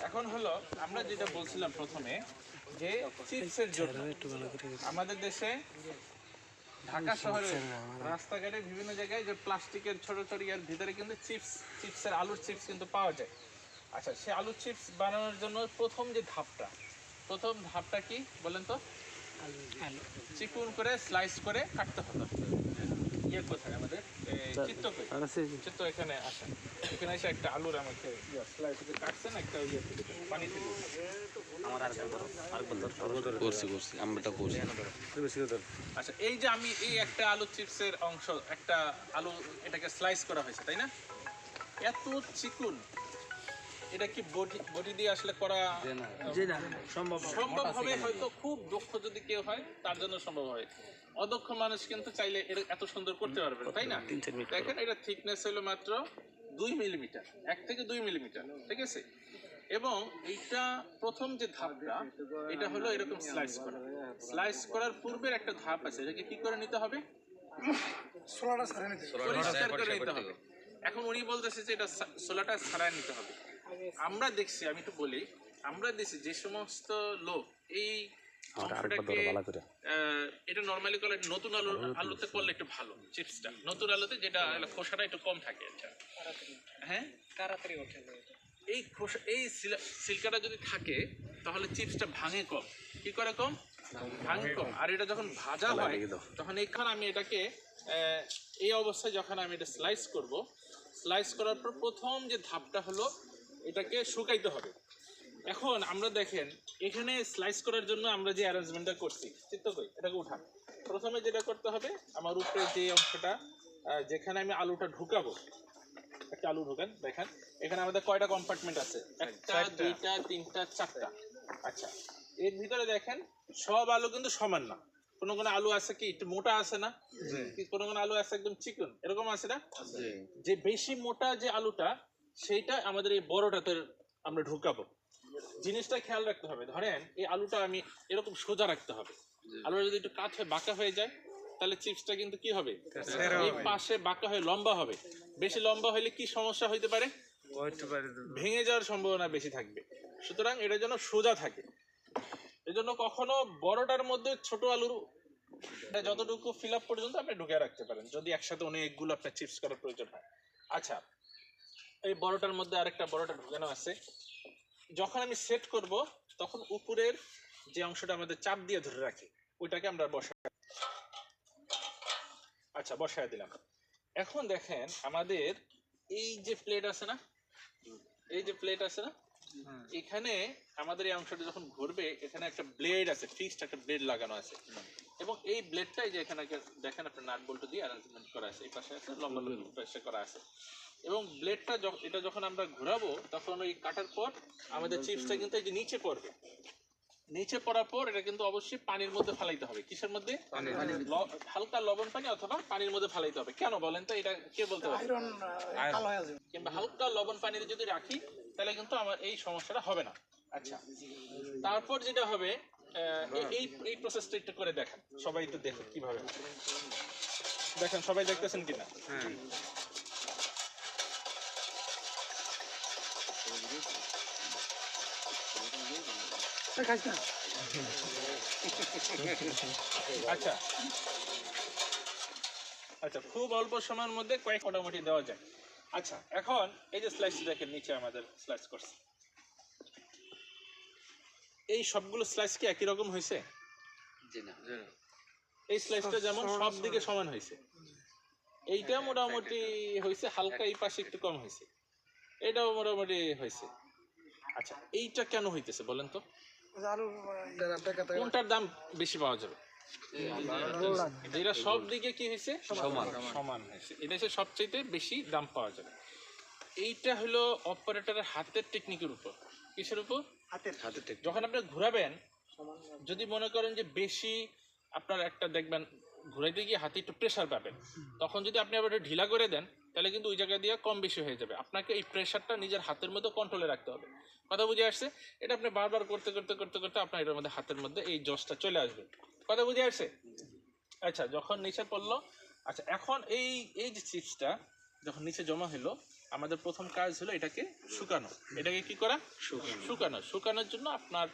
এখন হলো আমরা যেটা বলছিলাম প্রথমে যে চিপসের জন্য আমাদের দেশে ঢাকা শহরে রাস্তাঘাটে বিভিন্ন জায়গায় যে প্লাস্টিকের ছোট ছোট ইয়ার ভিতরে কিন্তু চিপসের আলুর চিপস কিন্তু পাওয়া যায়। আচ্ছা, সে আলুর চিপস বানানোর জন্য প্রথম ধাপটা কি বলেন তো? চিকন করে স্লাইস করে কাটতে হতো। ইয়ে কোথায় আমাদের চিত্ত এখানে আসেন, এখানে এসে একটা আলুর আমাকে স্লাইস করে কাটছেন একটা ইয়ে পানি থেকে। আচ্ছা, এই যে আমি এই একটা আলু চিপসের অংশ, একটা আলু এটাকে স্লাইস করা হয়েছে তাই না? এত চিকন, এটা কি বডি দিয়ে আসলে করা সম্ভব হবে? হয়তো খুব দক্ষ যদি কেউ হয় তার জন্য সম্ভব হয়, অদক্ষ মানুষ কিন্তু চাইলে এত সুন্দর করতে পারবে, তাই না? দেখেন এটা থিকনেস হলো মাত্র 2 মিলিমিটার, 1 থেকে 2 মিলিমিটার, ঠিক আছে? এবং এইটা প্রথম যে ধাপটা, এটা হলো এরকম স্লাইস করার পূর্বের একটা ধাপ আছে, এটাকে কি করে নিতে হবে? পরিষ্কার করে নিতে হবে। এখন উনি বলতেছে যে এটা সোলাটা ছাড়াই নিতে হবে। আমরা দেখছি, আমি একটু বলি, আমরা দেখছি যে সমস্ত লোক এই অংশটাকে এটা নরমালি করলে নতুন আলুতে করলে একটু ভালো, চিপসটা নতুন আলুতে যেটা খোসাটা একটু কম থাকে। আচ্ছা, হ্যাঁ, তাড়াতাড়ি ওঠে। এই খোসা, এই সিল্কাটা যদি থাকে তাহলে চিপসটা ভাঙে কম। কি করে কম? ভাঙে কম। আর এটা যখন ভাজা হয় তখন এইখানে আমি এটাকে এই অবস্থায় যখন আমি এটা স্লাইস করব, স্লাইস করার পর প্রথম যে ধাপটা হলো এটাকে শুকাইতে হবে। এখন আমরা দেখেন এখানে স্লাইস করার জন্য আমরা যে অ্যারেঞ্জমেন্টটা করছি, চিত্ত কই এটাকে উঠান। প্রথমে যেটা করতে হবে, আমার উপরে যে অংশটা যেখানে আমি আলুটা ঢুকাবো, একটা আলু ঢুকান। দেখেন এখানে আমাদের কয়টা কম্পার্টমেন্ট আছে? 1টা 2টা 3টা 4টা। আচ্ছা, এর ভিতরে দেখেন সব আলু কিন্তু সমান না। কোনো কোনো আলু আছে কি একটু মোটা আছে না, কোনো কোনো আলু আছে একদম চিকন, এরকম আছে না? যে বেশি মোটা যে আলুটা, সেইটা আমাদের এই বড়টাতে আমরা ঢুকাবো। জিনিসটা খেয়াল রাখতে হবে, ধরেন এই আলুটা আমি এরকম সোজা রাখতে হবে। আলুটা যদি একটু কাট হয়ে বাঁকা হয়ে যায় তাহলে চিপসটা কিন্তু কি হবে? এই পাশে বাঁকা হয়ে লম্বা হবে। বেশি লম্বা হলে কি সমস্যা হইতে পারে? ভেঙে যাওয়ার সম্ভাবনা বেশি থাকবে। সুতরাং এটার জন্য সোজা থাকে। এজন্য কখনো বড়টার মধ্যে ছোট আলুর যতটুকু ফিল আপ পর্যন্ত আপনি ঢুকে রাখতে পারেন, যদি একসাথে অনেকগুলো আপনার চিপস করার প্রয়োজন হয়। আচ্ছা, এই বড়টার মধ্যে আরেকটা বড়টা ঢুকানো আছে। যখন আমি সেট করব তখন উপরের যে অংশটা আমাদের চাপ দিয়ে ধরে রাখি ওইটাকে আমরা বসাই। আচ্ছা, বসায় দিলাম। এখন দেখেন আমাদের এই যে প্লেট আছে না, এই যে প্লেট আছে না, এখানে আমাদের এই অংশটা যখন ঘুরবে এখানে একটা ব্লেড আছে, ফিক্সড একটা ব্লেড লাগানো আছে। এবং এই ব্লেডটাই যে এখানে দেখেন আপনার নাট বল্টু দিয়ে অ্যারেঞ্জমেন্ট করা আছে, এই পাশে আছে লম্বা লম্বা পাশে করা আছে। এবং ব্লেডটা এটা যখন আমরা ঘোরাবো তখন ওই কাটার পর আমাদের চিপসটা কিন্তু এই যে নিচে পড়বে। নিচে পড়ার পর এটা কিন্তু অবশ্যই পানির মধ্যে ফালাইতে হবে। কিসের মধ্যে? হালকা লবণ পানি অথবা পানির মধ্যে ফালাইতে হবে। কেন বলেন তো? এটা কে বলতে পারে? কিংবা হালকা লবণ পানিতে যদি রাখি তাহলে কিন্তু আমার এই সমস্যাটা হবে না। আচ্ছা, তারপর যেটা হবে, এই প্রসেসটা একটু করে দেখেন, সবাই একটু দেখেন কিভাবে দেখেন, সবাই দেখতেছেন কিনা? আচ্ছা আচ্ছা, খুব অল্প সময়ের মধ্যে কয়েক মোটামুটি দেওয়া যায়। আচ্ছা, এখন এই যে স্লাইস দেখেন নিচে আমাদের স্লাইস করছে, এই সবগুলো স্লাইস কি একই রকম হয়েছে? এই স্লাইসটা যেমন সব দিকে সমান হয়েছে, এইটা মোটামুটি হয়েছে, হালকা এই পাশে একটু কম হয়েছে, এটাও মোটামুটি হয়েছে। আচ্ছা, এইটা কেন হইতেছে বলেন তো? কোনটার দাম বেশি পাওয়া যাবে? এটা সব দিকে কি হয়েছে? সমান হয়েছে, এটা হচ্ছে সবচেয়ে বেশি দাম পাওয়া যাবে। এইটা হলো অপারেটরের হাতের টেকনিকের উপর। কিসের উপর? হাতের টেকনিক। যখন আপনি ঘোরাবেন, যদি মনে করেন যে বেশি আপনার একটা দেখবেন ঘুরাইতে গিয়ে হাতে একটু প্রেশার পাবেন, তখন যদি আপনি আবার ঢিলা করে দেন তাহলে কিন্তু ওই জায়গা দিয়ে কম বেশি হয়ে যাবে। আপনাকে এই প্রেশারটা নিজের হাতের মধ্যে কন্ট্রোলে রাখতে হবে। কথা বুঝে আসছে? এটা আপনি বারবার করতে করতে করতে করতে আপনার এটার মধ্যে হাতের মধ্যে এই জসটা চলে আসবে। কথা বুঝে আসছে? আচ্ছা, যখন নিচে পড়লো, আচ্ছা এখন এই যে চিপসটা যখন নিচে জমা হলো আমাদের প্রথম কাজ হলো এটাকে শুকানো। এটাকে কি করা? শুকানো। শুকানোর জন্য আপনার